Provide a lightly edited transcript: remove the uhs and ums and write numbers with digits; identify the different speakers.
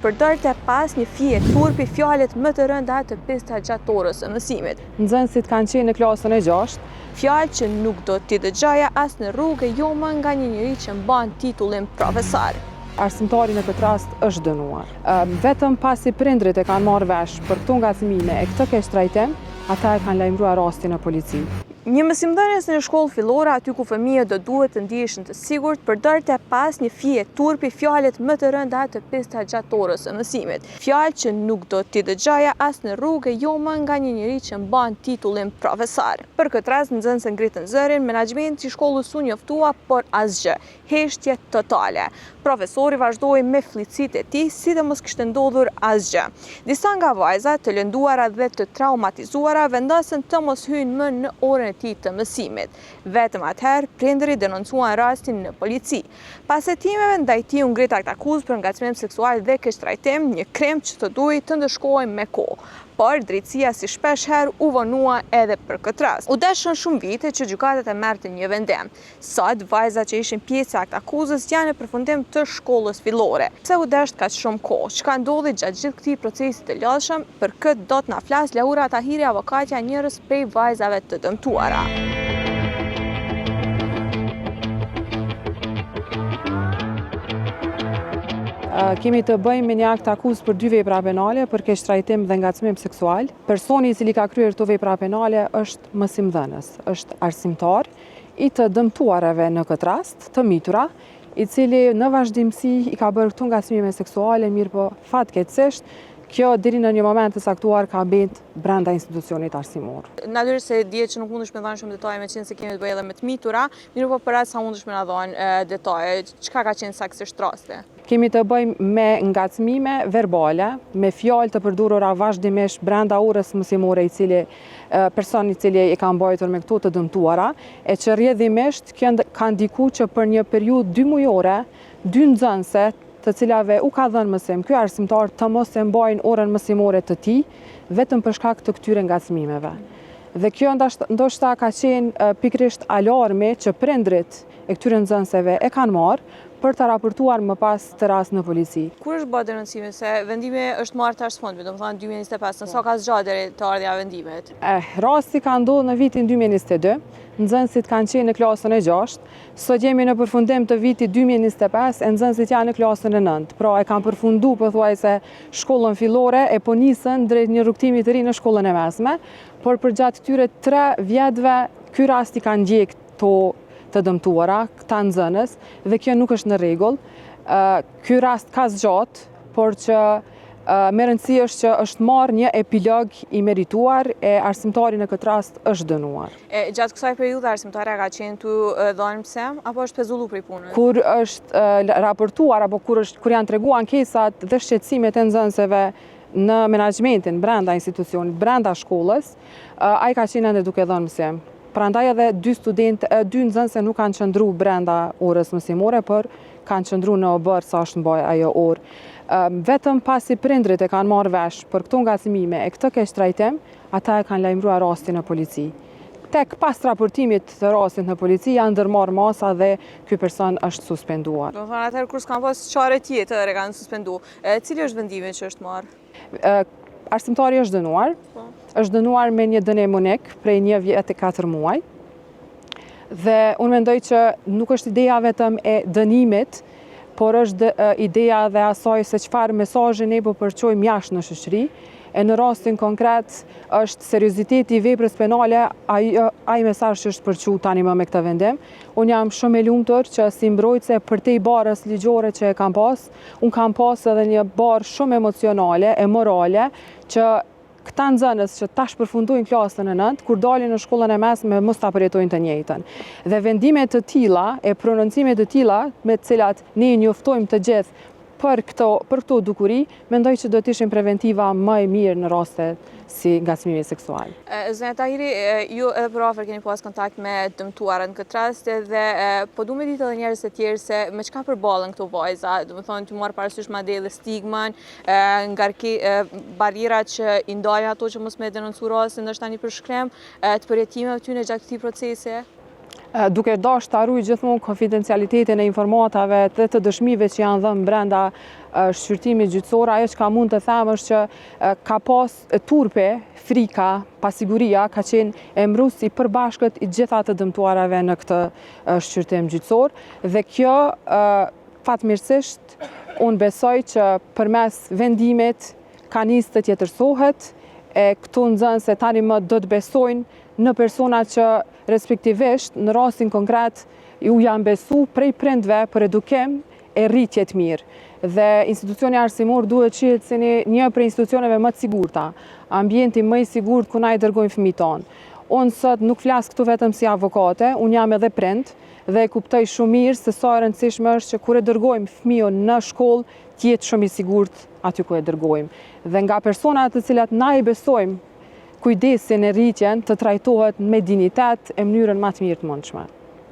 Speaker 1: përdorte pas një fije turpi fjalët më të rënda të pista gjatë orës së mësimit.
Speaker 2: Nxënësit kanë qenë në klasën e 6.
Speaker 1: Fjalë që nuk do t'i dëgjoja as në rrugë jo më nga një njeri që mban titullin profesor.
Speaker 2: Arsimtari në këtë rast është dënuar. Vetëm pasi prindrit e kanë marrë vesh për këto ngacmime e këtë keq trajtim, ata e kanë lajmëruar rastin në polici.
Speaker 1: Një mësimdhënës në shkollë fillore, aty ku fëmijët do duhet të ndiheshin të sigurt, përdorte pas një fije turpi fjalët më të rënda të pista gjatë orës së mësimit. Fjalë që nuk do t'i dëgjoja as në rrugë jo më nga një njeri që mban titullin profesor. Për këtë rast nxënësit ngritën zërin, menaxhmenti i shkollës u njoftua, por asgjë, heshtje totale. Profesori vazhdoi me fllitësitë e tij, sidomos kishte ndodhur asgjë. Disa nga vajzat të lënduara dhe të traumatizuara vendosën të mos hyjnë më në orën e tij të mësimit. Vetëm atëherë prindërit denoncuan rastin në polici. Pas hetimeve ndaj tij u ngrit akuzë për ngacmim seksual dhe keq trajtim, një krem që të duhej të ndëshkohej me kohë. Por drejtësia si shpesh herë u vonua edhe për këtë rast. U deshën shumë vite që gjykatat e merrte një vendim. Sot vajzat që ishin pjesë e akt akuzës janë në përfundim të shkollës fillore. Pse u desht kaq shumë kohë? Çka ndodhi gjatë gjithë këtij procesi të lodhshëm? Për këtë do të na flas Laura Tahiri, avokatja e njërës prej vajzave të dëmtuara.
Speaker 2: Kemi të bëjmë me një akt akuzë për 2 vepra penale për keq trajtim dhe ngacmim seksual. Personi i cili ka kryer këto vepra penale është mësimdhënës, është arsimtar i të dëmtuarave në këtë rast, të mitura, i cili në vazhdimsi i ka bërë këto ngacmime seksuale, mirë po fatkeqësisht kjo deri në një moment të saktuar ka mbet brenda institucionit arsimor.
Speaker 1: Natyrisht se dihet që nuk mundesh me dhënë shumë detaje me qenë se kemi të bëjë edhe me të mitura, mirë po për atë sa mundesh me na dhënë detaje, çka ka qenë saktësisht rasti?
Speaker 2: Kemi të bëjmë me ngacmime verbale, me fjalë të përdorura vazhdimisht brenda orës mësimore personi i cili e ka mbajtur me këto të dëmtuara, e që rrjedhimisht ka ndikuar që për një periudhë 2 mujore, 2 nxënëse të cilave u ka dhënë mësim ky arsimtar të mos e mbajnë orën mësimore të tij, vetëm për shkak të këtyre ngacmimeve. Dhe kjo ndoshta ka qenë pikërisht alarmi që prindrit e këtyre nxënëseve e kanë marrë për të raportuar më pas të rast në polici.
Speaker 1: Kur është bërë denoncimi se vendimi është marrë tash sfondmi, domethënë 2025, në sa ka zgjatë deri të ardhja vendimet?
Speaker 2: Rasti ka ndodhur në vitin 2022, nxënësit kanë qenë në klasën e 6, sot jemi në përfundim të vitit 2025 e nxënësit janë në klasën e 9. Pra e kanë përfunduar pothuajse shkollën fillore e po nisën drejt një rrugtimi të ri në shkollën e mesme, por përgjatë këtyre 3 vjetëve ky rast i kanë ndjek të dëmtuara, këta nxënës, dhe kjo nuk është në rregull. Ky rast ka zgjatë, por që me rëndësi është që është marrë një epilog i merituar e arsimtari në këtë rast është dënuar.
Speaker 1: Gjatë kësaj periudhe arsimtarja ka qenë tu dhënë mësim apo është pezullu prej punës?
Speaker 2: Kur është raportuar apo kur janë treguar ankesat dhe shqetësimet e nxënësve në menaxhmentin brenda institucionit, brenda shkollës, ai ka qenë ende duke dhënë mësim. Prandaj edhe 2 nxënëse nuk kanë qëndruar brenda orës mësimore, por kanë qëndruar në obër sa është mbaj ajo orë. Vetëm pasi prindrit e kanë marrë vesh për këto ngacmime e këtë keq trajtim, ata e kanë lajmëruar rastin në polici. Tek pas raportimit të rastit në polici janë ndërmarrë masa dhe ky person është suspenduar.
Speaker 1: Do thonë atëherë kur s'kan pas çare tjetër e kanë suspenduar. Cili është vendimi që është marrë?
Speaker 2: Arsimtari është dënuar. Është dënuar me një dënim unik prej 1 vjet e 4 muaj. Dhe unë mendoj që nuk është ideja vetëm e dënimit, por është ideja dhe asaj se çfarë mesazhi ne po përçojmë jashtë në shoqëri. E në rastin konkret është serioziteti i veprës penale, ai mesazh që është përçuar tani më me këtë vendim. Unë jam shumë e lumtur që si mbrojtëse për te barës ligjore që e kam pas, unë kam pas edhe një barë shumë emocionale e morale që këta nxënës që tash përfundojnë klasën e 9, kur dalin në shkollën e mesme mos ta përjetojnë të njëjtën. Dhe vendime të tilla e prononcime të tilla me të cilat ne njoftojmë të gjithë për këto dukuri, mendoj që do të ishin preventiva më e mirë në raste si ngacmimi seksual.
Speaker 1: Zonja Tahiri, ju edhe për afër keni pas kontakt me dëmtuarën në këtë rast dhe po duam të ditë edhe njerëz të tjerë se me çka përballen këto vajza, domethënë të marr parasysh madje edhe stigmën, barrierat që i ndajnë ato që mos me denoncu rastin, ndoshta një përshkrim të përjetimeve tyne gjatë këtij procesi.
Speaker 2: duke dashur të arruj gjithmonë konfidencialitetin e informatave dhe të dëshmive që janë dhënë brenda shqyrtimit gjyqësor, ajo që ka mund të them është që ka pas turpe, frika, pasiguria ka qenë emërues i përbashkët i gjitha të dëmtuarave në këtë shqyrtim gjyqësor dhe kjo fatmirësisht unë besoj që përmes vendimit ka nisë të tjetërsohet e këtu nxënës se tani më do të besojnë në persona që respektivisht në rastin konkret ju janë besu prej prindve për edukim e rritje të mirë. Dhe institucioni arsimor duhet qihet si një prej institucioneve më të sigurta, ambienti më i sigurt ku na i dërgojmë fëmijët tonë. Unë sot nuk flas këtu vetëm si avokate, unë jam edhe prind dhe e kuptoj shumë mirë se sa e rëndësishme është që kur e dërgojmë fëmijën në shkollë, të jetë shumë i sigurt aty ku e dërgojmë. Dhe nga personat të cilat na i besojmë kujdesin e rritjen të trajtohet me dignitet e mënyrën më të mirë të mundshme.